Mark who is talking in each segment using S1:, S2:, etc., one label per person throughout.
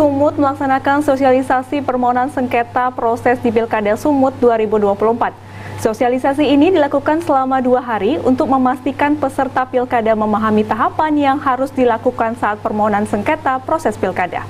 S1: Sumut melaksanakan sosialisasi permohonan sengketa proses di Pilkada Sumut 2024. Sosialisasi ini dilakukan selama 2 hari untuk memastikan peserta pilkada memahami tahapan yang harus dilakukan saat permohonan sengketa proses pilkada.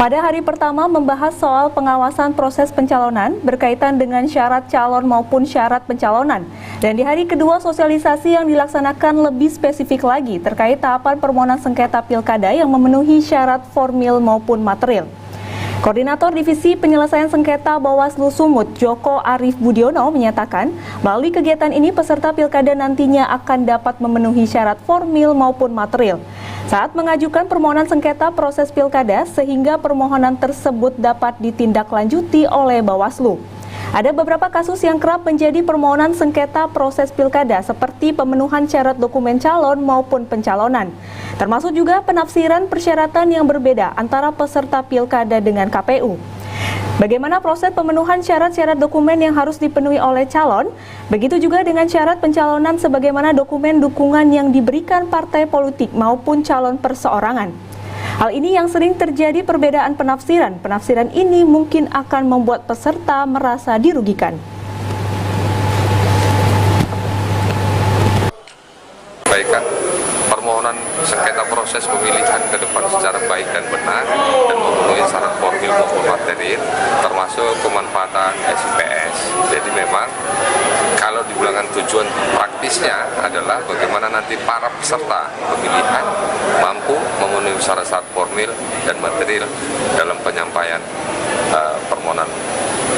S1: Pada hari pertama membahas soal pengawasan proses pencalonan berkaitan dengan syarat calon maupun syarat pencalonan. Dan di hari kedua sosialisasi yang dilaksanakan lebih spesifik lagi terkait tahapan permohonan sengketa pilkada yang memenuhi syarat formil maupun material. Koordinator Divisi Penyelesaian Sengketa Bawaslu Sumut, Joko Arif Budiono, menyatakan melalui kegiatan ini peserta pilkada nantinya akan dapat memenuhi syarat formil maupun material saat mengajukan permohonan sengketa proses pilkada sehingga permohonan tersebut dapat ditindaklanjuti oleh Bawaslu. Ada beberapa kasus yang kerap menjadi permohonan sengketa proses pilkada seperti pemenuhan syarat dokumen calon maupun pencalonan, termasuk juga penafsiran persyaratan yang berbeda antara peserta pilkada dengan KPU. Bagaimana proses pemenuhan syarat-syarat dokumen yang harus dipenuhi oleh calon, begitu juga dengan syarat pencalonan sebagaimana dokumen dukungan yang diberikan partai politik maupun calon perseorangan. Hal ini yang sering terjadi perbedaan penafsiran. Penafsiran ini mungkin akan membuat peserta merasa dirugikan.
S2: Baikkan permohonan sengketa proses pemilihan ke depan secara baik dan benar dan memenuhi syarat formil maupun material, termasuk pemanfaatan SIPS. Jadi memang kalau dibilangkan tujuan praktisnya adalah bagaimana nanti para peserta pemilihan mampu memenuhi syarat-syarat formil dan material dalam penyampaian permohonan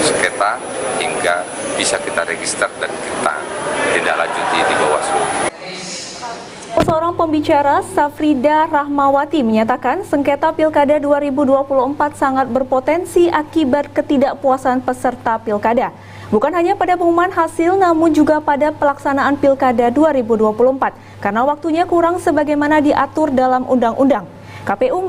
S2: sengketa hingga bisa kita register dan kita tindak lanjuti di Bawaslu.
S1: Seorang pembicara, Safrida Rahmawati, menyatakan sengketa Pilkada 2024 sangat berpotensi akibat ketidakpuasan peserta pilkada. Bukan hanya pada pengumuman hasil, namun juga pada pelaksanaan Pilkada 2024, karena waktunya kurang sebagaimana diatur dalam undang-undang. KPU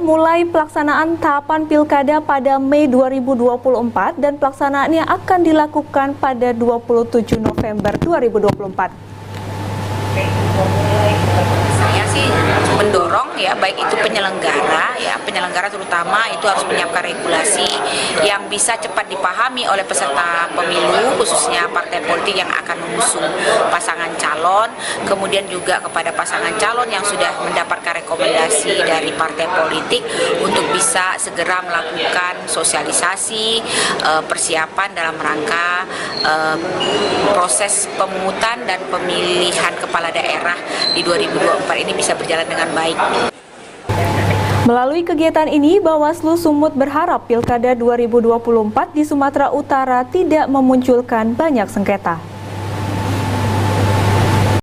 S1: mulai pelaksanaan tahapan Pilkada pada Mei 2024 dan pelaksanaannya akan dilakukan pada 27 November 2024.
S3: Saya sih mendorong ya, baik itu penyelenggara terutama itu harus menyiapkan regulasi yang bisa cepat dipahami oleh peserta pemilu, khususnya partai politik yang akan mengusung pasangan calon, kemudian juga kepada pasangan calon yang sudah mendapatkan rekomendasi dari partai politik untuk bisa segera melakukan sosialisasi persiapan dalam rangka proses pemungutan dan pemilihan kepala daerah di 2024 ini bisa berjalan dengan baik.
S1: Melalui kegiatan ini, Bawaslu Sumut berharap Pilkada 2024 di Sumatera Utara tidak memunculkan banyak sengketa.